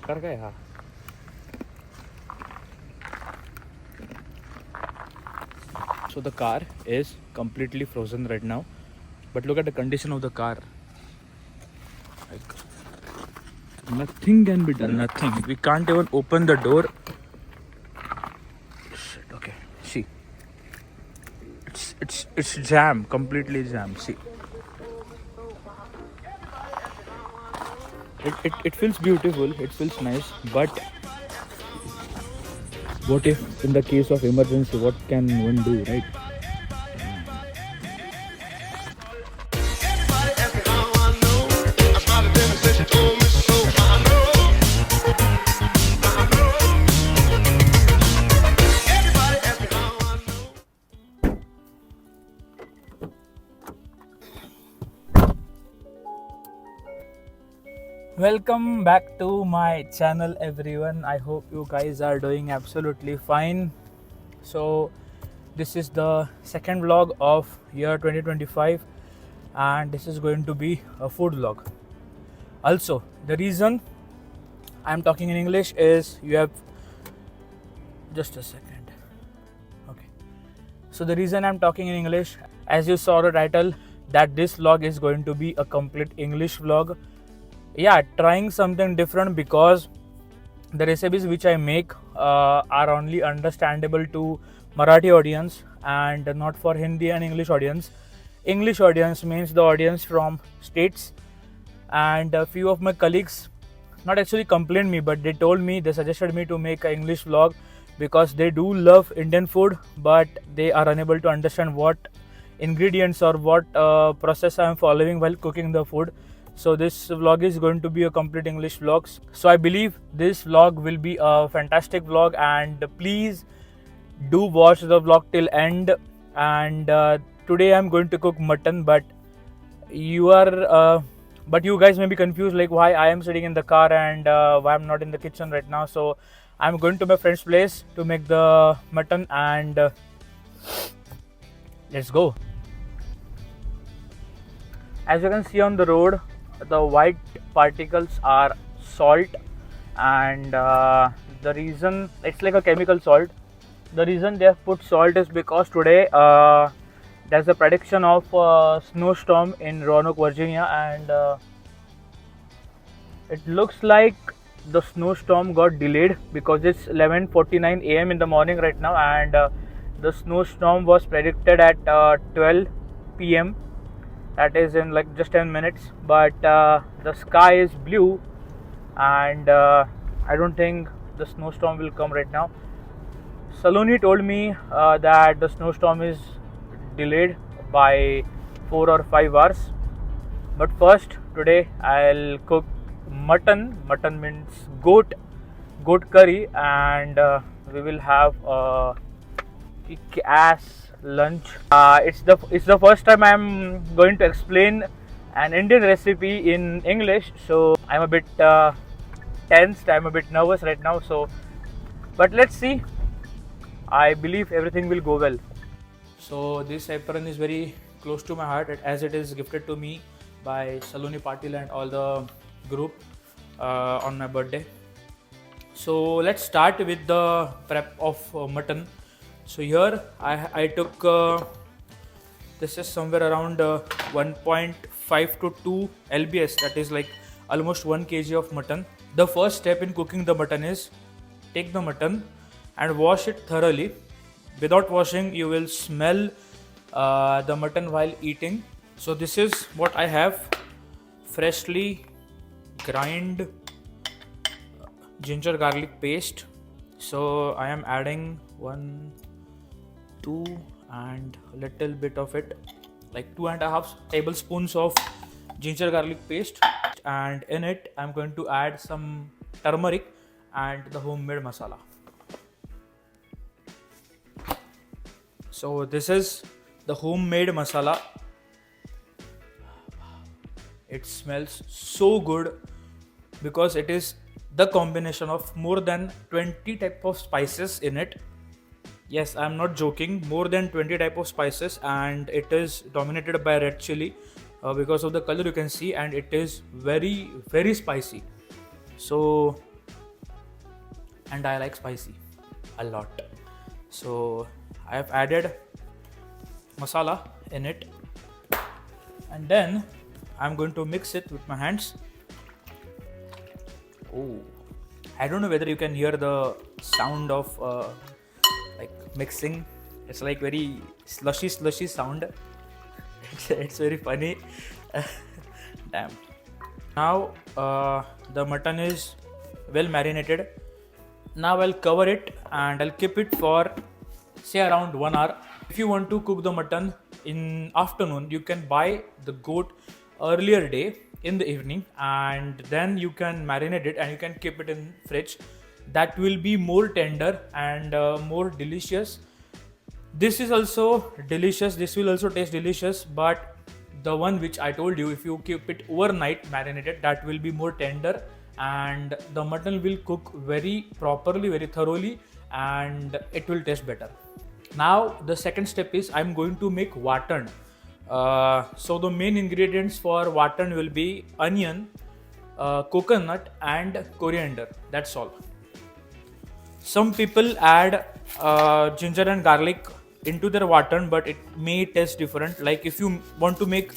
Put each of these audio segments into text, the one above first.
कर काय हा. So the car is completely frozen right now, but look at the condition of the car. Like, nothing can be done. Nothing. We can't even open the door. Shit. Okay. See, it's jam. Completely jam. See, it feels beautiful. It feels nice. But what if, in the case of emergency, what can one do, right? Welcome back to my channel, everyone. I hope you guys are doing absolutely fine. So this is the second vlog of year 2025, and this is going to be a food vlog. Also, the reason I'm talking in English is you have just a second. Okay. So the reason I'm talking in English, as you saw the title, that this vlog is going to be a complete English vlog. Yeah, trying something different because the recipes which I make are only understandable to Marathi audience and not for Hindi and English audience. English audience means the audience from states, and a few of my colleagues not actually complained me, but they told me, they suggested me to make an English vlog because they do love Indian food, but they are unable to understand what ingredients or what process I am following while cooking the food. So this vlog is going to be a complete English vlog. So I believe this vlog will be a fantastic vlog, and please do watch the vlog till end. And today I'm going to cook mutton, but you guys may be confused like why I am sitting in the car and why I'm not in the kitchen right now. So I'm going to my friend's place to make the mutton, and let's go. As you can see on the road, the white particles are salt, and the reason it's like a chemical salt. The reason they have put salt is because today there's a prediction of snowstorm in Roanoke, Virginia, and it looks like the snowstorm got delayed because it's 11:49 a.m. in the morning right now, and the snowstorm was predicted at 12 p.m. That is in like just 10 minutes, but the sky is blue, and I don't think the snowstorm will come right now. Saloni told me that the snowstorm is delayed by 4 or 5 hours. But first, today I'll cook mutton. Mutton means goat curry, and we will have a kick-ass lunch. It's the first time I'm going to explain an Indian recipe in English, so I'm a bit tensed. I'm a bit nervous right now. So, but let's see. I believe everything will go well. So this apron is very close to my heart as it is gifted to me by Saloni Patil and all the group on my birthday. So let's start with the prep of mutton. So here I took this is somewhere around 1.5 to 2 lbs, that is like almost 1 kg of mutton. The first step in cooking the mutton is take the mutton and wash it thoroughly. Without washing, you will smell the mutton while eating. So this is what I have: freshly grind ginger garlic paste. So I am adding 1, 2 and a little bit of it, like 2.5 tablespoons of ginger garlic paste, and in it I'm going to add some turmeric and the homemade masala. So this is the homemade masala. It smells so good because it is the combination of more than 20 type of spices in it. Yes, I'm not joking, more than 20 type of spices, and it is dominated by red chili because of the color you can see, and it is very spicy. So and I like spicy a lot. So I have added masala in it, and then I'm going to mix it with my hands. Oh, I don't know whether you can hear the sound of like mixing. It's like very slushy sound. It's very funny. Damn. Now the mutton is well marinated. Now I'll cover it and I'll keep it for say around 1 hour. If you want to cook the mutton in afternoon, you can buy the goat earlier day in the evening, and then you can marinate it and you can keep it in fridge. That will be more tender and more delicious. This is also delicious. This will also taste delicious, but the one which I told you, if you keep it overnight marinated, that will be more tender and the mutton will cook very properly, very thoroughly, and it will taste better. Now the second step is I'm going to make watan. So the main ingredients for watan will be onion, coconut and coriander. That's all. Some people add ginger and garlic into their watan, but it may taste different. Like if you want to make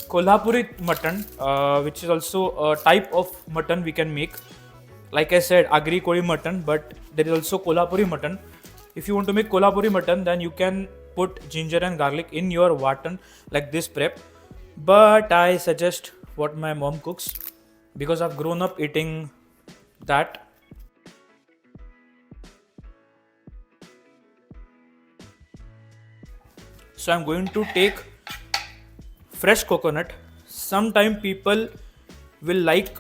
Kolhapuri mutton, which is also a type of mutton we can make. Like I said, Agri-Koli mutton, but there is also Kolhapuri mutton. If you want to make Kolhapuri mutton, then you can put ginger and garlic in your watan like this prep. But I suggest what my mom cooks because I've grown up eating that. So I'm going to take fresh coconut. Sometimes people will like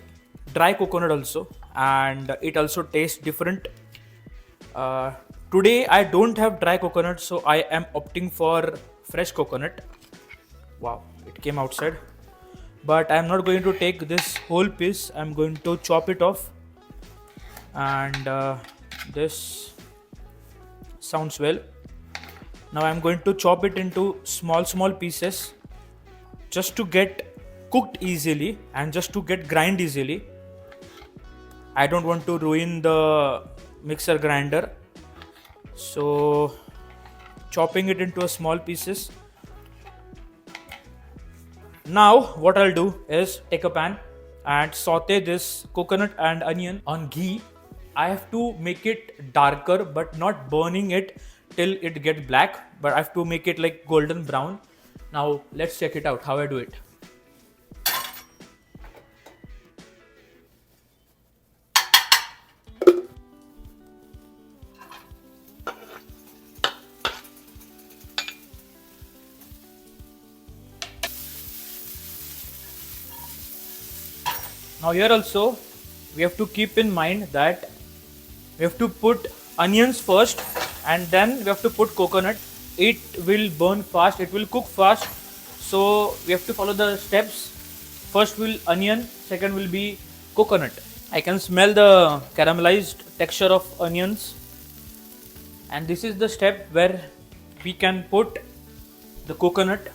dry coconut also, and it also tastes different. Today I don't have dry coconut, so I am opting for fresh coconut. Wow, it came outside. But I'm not going to take this whole piece. I'm going to chop it off, and this sounds well. Now I'm going to chop it into small pieces just to get cooked easily and just to get grind easily. I don't want to ruin the mixer grinder. So chopping it into a small pieces. Now what I'll do is take a pan and saute this coconut and onion on ghee. I have to make it darker but not burning it till it gets black, but I have to make it like golden brown. Now let's check it out how I do it. Now here also we have to keep in mind that we have to put onions first and then we have to put coconut. It will burn fast, it will cook fast, so we have to follow the steps. First will onion, second will be coconut. I can smell the caramelized texture of onions, and this is the step where we can put the coconut.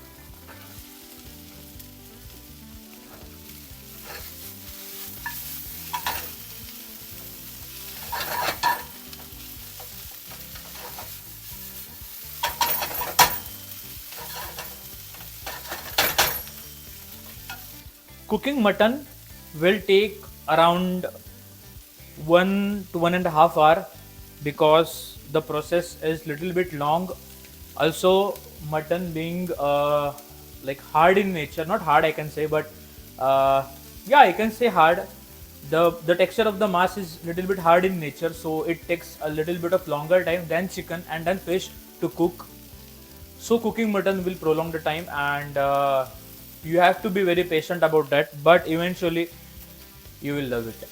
Cooking mutton will take around 1 to 1.5 hours because the process is little bit long. Also, mutton being like hard in nature, not hard I can say, but yeah, I can say hard. The texture of the mass is little bit hard in nature, so it takes a little bit of longer time than chicken and then fish to cook. So cooking mutton will prolong the time, and you have to be very patient about that, but eventually you will love it.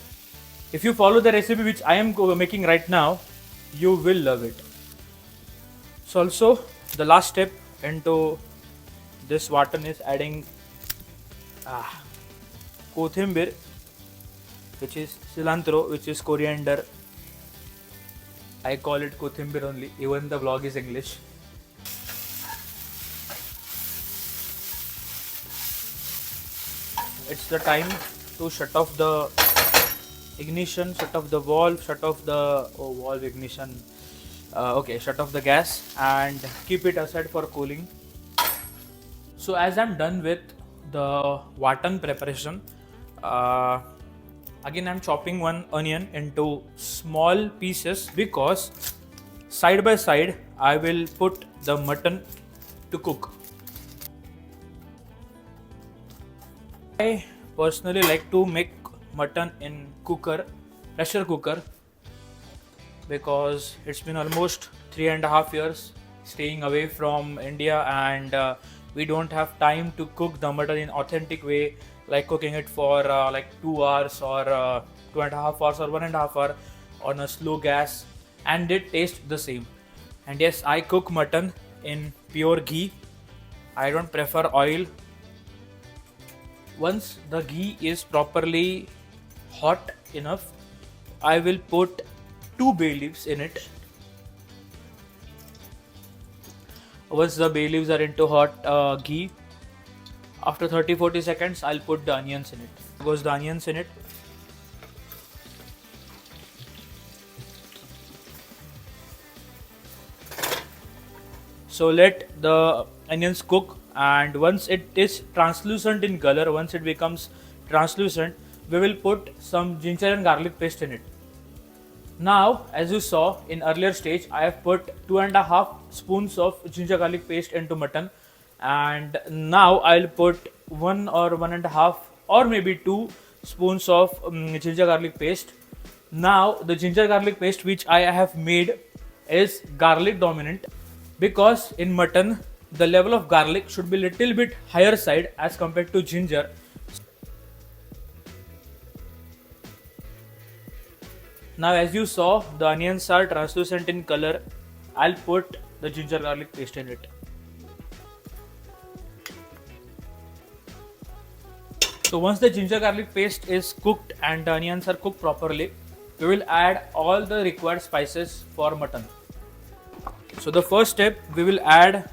If you follow the recipe which I am making right now, you will love it. So also the last step into this watan is adding kothimbir, which is cilantro, which is coriander. I call it kothimbir only, even the vlog is English. It's the time to shut off the ignition, shut off the valve, shut off the valve ignition. Okay, shut off the gas and keep it aside for cooling. So as I'm done with the mutton preparation, uh, again I'm chopping one onion into small pieces because side by side I will put the mutton to cook. I personally like to make mutton in pressure cooker, because it's been almost 3.5 years staying away from India, and we don't have time to cook the mutton in authentic way, like cooking it for like 2 hours or 2.5 hours or 1.5 hour on a slow gas, and it tastes the same. And yes, I cook mutton in pure ghee. I don't prefer oil. Once the ghee is properly hot enough, I will put 2 bay leaves in it. Once the bay leaves are into hot ghee, after 30-40 seconds, I'll put the onions in it. Goes the onions in it. So let the onions cook, and once it is translucent in color, once it becomes translucent, we will put some ginger and garlic paste in it. Now, as you saw in earlier stage, I have put 2.5 spoons of ginger garlic paste into mutton, and now I'll put 1 or 1.5 or maybe 2 spoons of ginger garlic paste. Now the ginger garlic paste which I have made is garlic dominant, because in mutton the level of garlic should be little bit higher side as compared to ginger. Now as you saw, the onions are translucent in color. I'll put the ginger garlic paste in it. So once the ginger garlic paste is cooked and the onions are cooked properly, we will add all the required spices for mutton. So the first step, we will add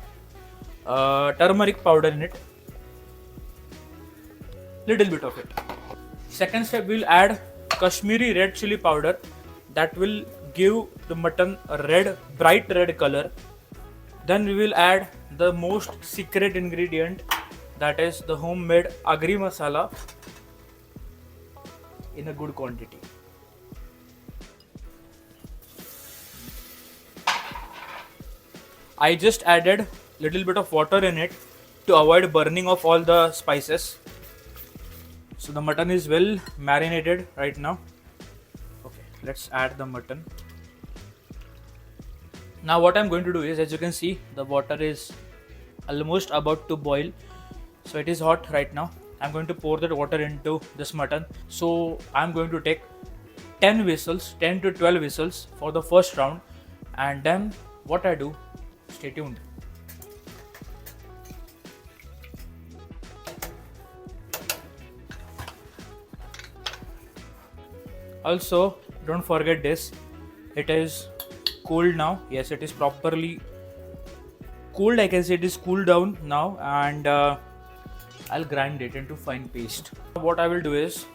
turmeric powder in it, little bit of it. Second step, we will add Kashmiri red chili powder, that will give the mutton a bright red color. Then we will add the most secret ingredient, that is the homemade agri masala in a good quantity. I just added little bit of water in it to avoid burning of all the spices. So the mutton is well marinated right now. Okay, let's add the mutton. Now what I'm going to do is, as you can see, the water is almost about to boil. So it is hot right now. I'm going to pour that water into this mutton. So I'm going to take 10 to 12 whistles for the first round, and then what I do, stay tuned. Also, don't forget this, it is cooled now. Yes, it is properly cooled. I can say it is cooled down now, and I'll grind it into fine paste. What I will do is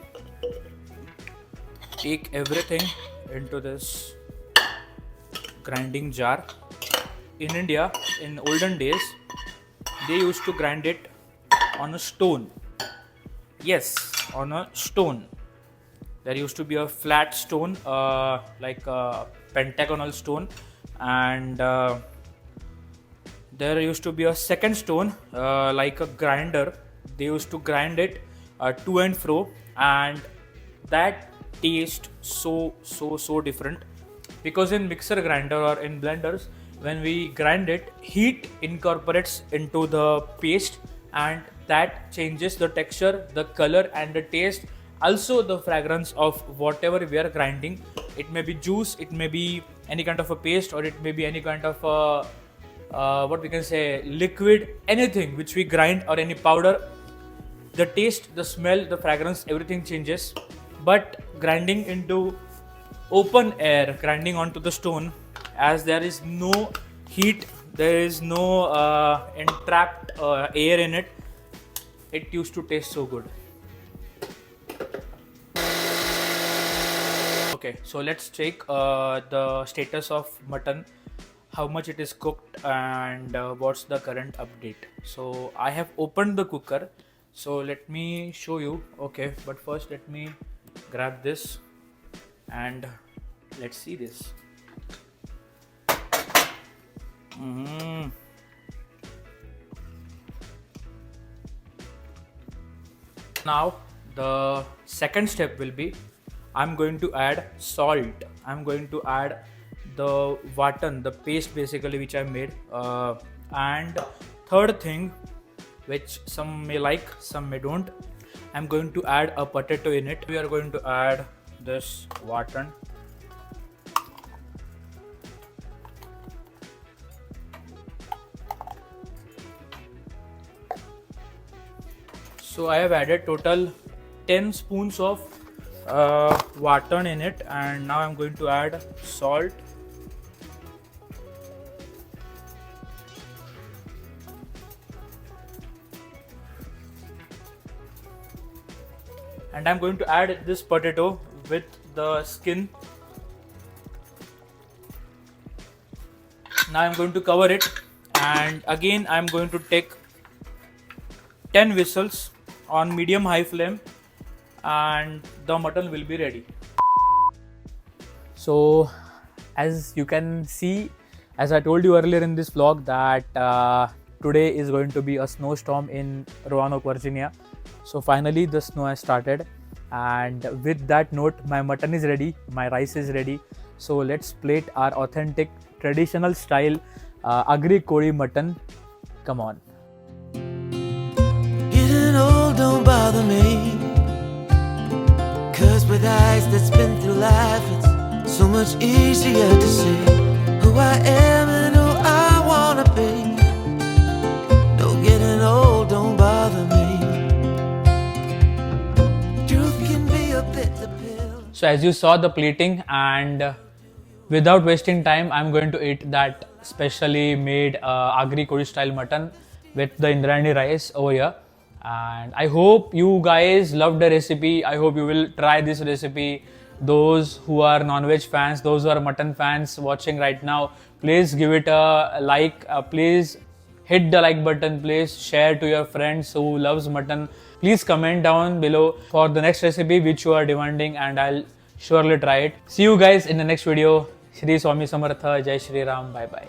take everything into this grinding jar. In India, in olden days, they used to grind it on a stone. Yes, on a stone. There used to be a flat stone, like a pentagonal stone, and there used to be a second stone, like a grinder. They used to grind it to and fro, and that taste so different, because in mixer grinder or in blenders, when we grind it, heat incorporates into the paste, and that changes the texture, the color, and the taste. Also the fragrance of whatever we are grinding. It may be juice, it may be any kind of a paste, or it may be any kind of what we can say, liquid, anything which we grind, or any powder. The taste, the smell, the fragrance, everything changes. But grinding into open air, grinding onto the stone, as there is no heat, there is no entrapped air in it, it used to taste so good. Okay, so let's check the status of mutton, how much it is cooked, and what's the current update. So I have opened the cooker, so let me show you. Okay, but first let me grab this and let's see this. Now the second step will be I'm going to add salt. I'm going to add the mutton, the paste basically which I made. And third thing, which some may like, some may don't, I'm going to add a potato in it. We are going to add this mutton. So I have added total 10 spoons of mutton in it, and now I'm going to add salt. And I'm going to add this potato with the skin. Now I'm going to cover it, and again I'm going to take 10 whistles on medium high flame, and the mutton will be ready. So as you can see, as I told you earlier in this vlog, that today is going to be a snowstorm in Roanoke, Virginia. So finally the snow has started, and with that note, my mutton is ready, my rice is ready. So let's plate our authentic traditional style Agri-Koli mutton. Come on. Getting old don't bother me, 'cause with eyes that spin through life, it's so much easier to see who I am and who I wanna be. No, getting old don't bother me. Truth can be a bitter pill. So as you saw the plating, and without wasting time, I'm going to eat that specially made Agri-Koli style mutton with the Indrayani rice over here. And I hope you guys loved the recipe. I hope you will try this recipe. Those who are non-veg fans, those who are mutton fans watching right now, please give it a like. Please hit the like button. Please share to your friends who loves mutton. Please comment down below for the next recipe which you are demanding, and I'll surely try it. See you guys in the next video. Shri Swami Samartha. Jai Shri Ram. Bye bye.